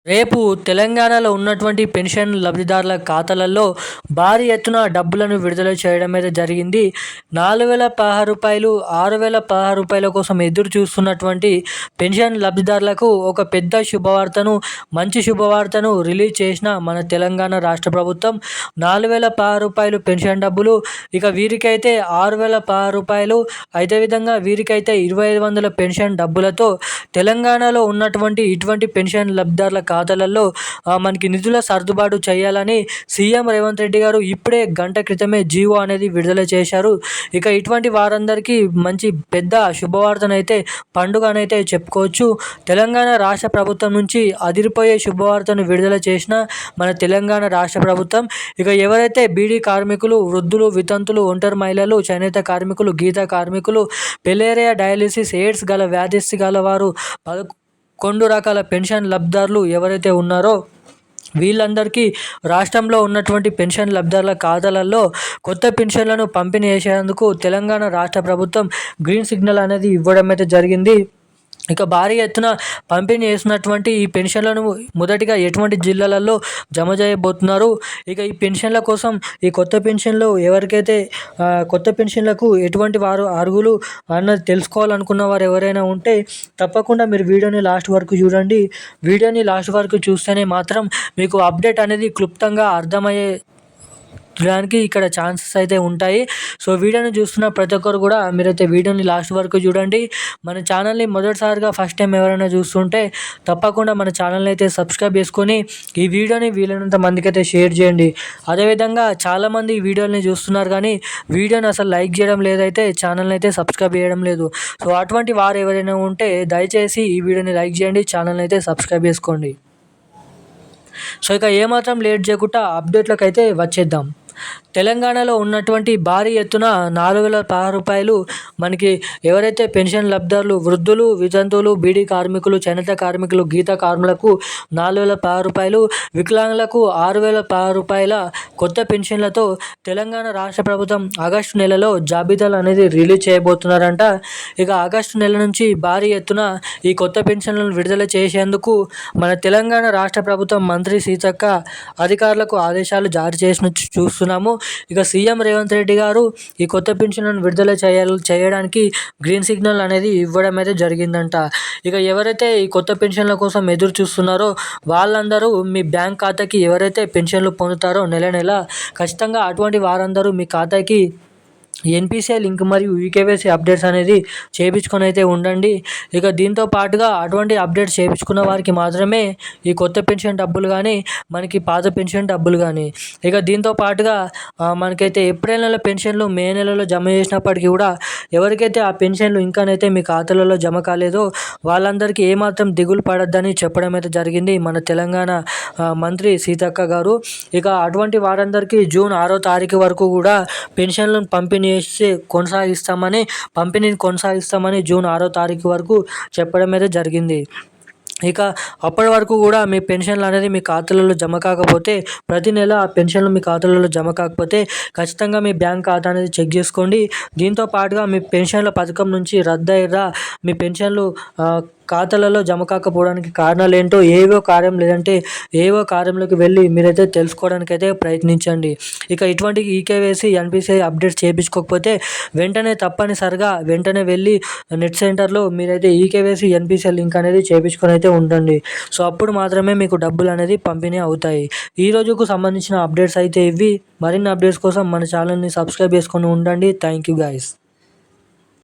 రేపు తెలంగాణలో ఉన్నటువంటి పెన్షన్ లబ్ధిదారుల ఖాతాలలో భారీ ఎత్తున డబ్బులను విడుదల చేయడం అయితే జరిగింది. 4,016 6,016 కోసం ఎదురు చూస్తున్నటువంటి పెన్షన్ లబ్ధిదారులకు ఒక పెద్ద శుభవార్తను, మంచి శుభవార్తను రిలీజ్ చేసిన మన తెలంగాణ రాష్ట్ర ప్రభుత్వం. 4,016 పెన్షన్ డబ్బులు, ఇక వీరికైతే 6,016, అదేవిధంగా వీరికైతే 2,500 పెన్షన్ డబ్బులతో తెలంగాణలో ఉన్నటువంటి ఇటువంటి పెన్షన్ లబ్ధిదారుల ఖాతాలలో మనకి నిధుల సర్దుబాటు చేయాలని సీఎం రేవంత్ రెడ్డి గారు ఇప్పుడే గంట క్రితమే జీవో అనేది విడుదల చేశారు. ఇక ఇటువంటి వారందరికీ మంచి పెద్ద శుభవార్తనైతే, పండుగనైతే చెప్పుకోవచ్చు. తెలంగాణ రాష్ట్ర ప్రభుత్వం నుంచి అదిరిపోయే శుభవార్తను విడుదల చేసిన మన తెలంగాణ రాష్ట్ర ప్రభుత్వం. ఇక ఎవరైతే బీడీ కార్మికులు, వృద్ధులు, వితంతులు, ఒంటరి మహిళలు, చేనేత కార్మికులు, గీత కార్మికులు, పెలేరియా, డయాలిసిస్, ఎయిడ్స్ గల వ్యాధిస్థి గల వారు, 11 రకాల పెన్షన్ లబ్ధిదారులు ఎవరైతే ఉన్నారో వీళ్ళందరికీ రాష్ట్రంలో ఉన్నటువంటి పెన్షన్ లబ్ధిదారుల ఖాతాలలో కొత్త పెన్షన్లను పంపిణీ చేసేందుకు తెలంగాణ రాష్ట్ర ప్రభుత్వం గ్రీన్ సిగ్నల్ అనేది ఇవ్వడం అయితే జరిగింది. ఇక భారీ ఎత్తున పంపిణీ చేసినటువంటి ఈ పెన్షన్లను మొదటిగా ఎటువంటి జిల్లాలలో జమ చేయబోతున్నారు, ఇక ఈ పెన్షన్ల కోసం ఈ కొత్త పెన్షన్లు ఎవరికైతే కొత్త పెన్షన్లకు ఎటువంటి వారు అర్హులు అన్నది తెలుసుకోవాలనుకున్న వారు ఎవరైనా ఉంటే తప్పకుండా మీరు వీడియోని లాస్ట్ వరకు చూడండి. వీడియోని లాస్ట్ వరకు చూస్తేనే మాత్రం మీకు అప్డేట్ అనేది క్లుప్తంగా అర్థమయ్యే దానికి ఇక్కడ ఛాన్సెస్ అయితే ఉంటాయి. సో వీడియోని చూస్తున్న ప్రతి ఒక్కరు కూడా మీరైతే వీడియోని లాస్ట్ వరకు చూడండి. మన ఛానల్ని మొదటిసారిగా ఫస్ట్ టైం ఎవరైనా చూస్తుంటే తప్పకుండా మన ఛానల్ని అయితే సబ్స్క్రైబ్ చేసుకొని ఈ వీడియోని వీలైనంత మందికి అయితే షేర్ చేయండి. అదేవిధంగా చాలామంది ఈ వీడియోని చూస్తున్నారు కానీ వీడియోని అసలు లైక్ చేయడం లేదైతే, ఛానల్ని అయితే సబ్స్క్రైబ్ చేయడం లేదు. సో అటువంటి వారు ఎవరైనా ఉంటే దయచేసి ఈ వీడియోని లైక్ చేయండి, ఛానల్ని అయితే సబ్స్క్రైబ్ చేసుకోండి. సో ఇక ఏమాత్రం లేట్ చేయకుండా అప్డేట్లకు అయితే వచ్చేద్దాం. తెలంగాణలో ఉన్నటువంటి భారీ ఎత్తున 4,016 మనకి ఎవరైతే పెన్షన్ లబ్ధిదారులు, వృద్ధులు, వితంతువులు, బీడీ కార్మికులు, చేనేత కార్మికులు, గీత కార్మికులకు 4,016, వికలాంగులకు 6,016 కొత్త పెన్షన్లతో తెలంగాణ రాష్ట్ర ప్రభుత్వం ఆగస్టు నెలలో జాబితాలు అనేది రిలీజ్ చేయబోతున్నారంట. ఇక ఆగస్టు నెల నుంచి భారీ ఎత్తున ఈ కొత్త పెన్షన్లను విడుదల చేసేందుకు మన తెలంగాణ రాష్ట్ర ప్రభుత్వం మంత్రి సీతక్క అధికారులకు ఆదేశాలు జారీ చేసిన చూస్తున్నాము. ఇక సీఎం రేవంత్ రెడ్డి గారు ఈ కొత్త పెన్షన్లను విడుదల చేయడానికి గ్రీన్ సిగ్నల్ అనేది ఇవ్వడం అయితే జరిగిందంట. ఇక ఎవరైతే ఈ కొత్త పెన్షన్ల కోసం ఎదురు చూస్తున్నారో వాళ్ళందరూ మీ బ్యాంక్ ఖాతాకి ఎవరైతే పెన్షన్లు పొందుతారో నెల నెల ఖచ్చితంగా అటువంటి వారందరూ మీ ఖాతాకి ఎన్పిసిఐ లింక్ మరియు ఈకేవైసీ అప్డేట్స్ అనేది చేయించుకొని అయితే ఉండండి. ఇక దీంతో పాటుగా అటువంటి అప్డేట్స్ చేయించుకున్న వారికి మాత్రమే ఈ కొత్త పెన్షన్ డబ్బులు కానీ, మనకి పాత పెన్షన్ డబ్బులు కానీ, ఇక దీంతో పాటుగా మనకైతే ఏప్రిల్ నెల పెన్షన్లు మే నెలలో జమ చేసినప్పటికీ కూడా ఎవరికైతే ఆ పెన్షన్లు ఇంకానైతే మీ ఖాతాలలో జమ కాలేదో వాళ్ళందరికీ ఏమాత్రం దిగులు పడొద్దని చెప్పడం అయితే జరిగింది మన తెలంగాణ మంత్రి సీతక్క గారు. ఇక అటువంటి వారందరికీ జూన్ 6వ తారీఖు వరకు కూడా పెన్షన్లను పంపిణీని కొనసాగిస్తామని జూన్ 6వ తారీఖు వరకు చెప్పడం అయితే జరిగింది. ఇక అప్పటి వరకు కూడా మీ పెన్షన్లు అనేది మీ ఖాతాలలో జమ కాకపోతే, ప్రతి నెల ఆ పెన్షన్లు మీ ఖాతాలలో జమ కాకపోతే ఖచ్చితంగా మీ బ్యాంక్ ఖాతా అనేది చెక్ చేసుకోండి. దీంతో పాటుగా మీ పెన్షన్ల పథకం నుంచి రద్దయ్యారా, మీ పెన్షన్లు ఖాతాలలో జమ కాకపోవడానికి కారణాలు ఏంటో ఏవో కార్యంలోకి వెళ్ళి మీరైతే తెలుసుకోవడానికి అయితే ప్రయత్నించండి. ఇక ఇటువంటి ఈకేవైసీ, ఎన్పిసిఐ అప్డేట్స్ చేయించుకోకపోతే తప్పనిసరిగా వెంటనే వెళ్ళి నెట్ సెంటర్లో మీరైతే ఈకేవైసీ, ఎన్పిసిఐ లింక్ అనేది చేయించుకొని అయితే ఉండండి. సో అప్పుడు మాత్రమే మీకు డబ్బులు అనేది పంపిణీ అవుతాయి. ఈ రోజుకు సంబంధించిన అప్డేట్స్ అయితే ఇవి. మరిన్ని అప్డేట్స్ కోసం మన ఛానల్ని సబ్స్క్రైబ్ చేసుకొని ఉండండి. Thank you guys.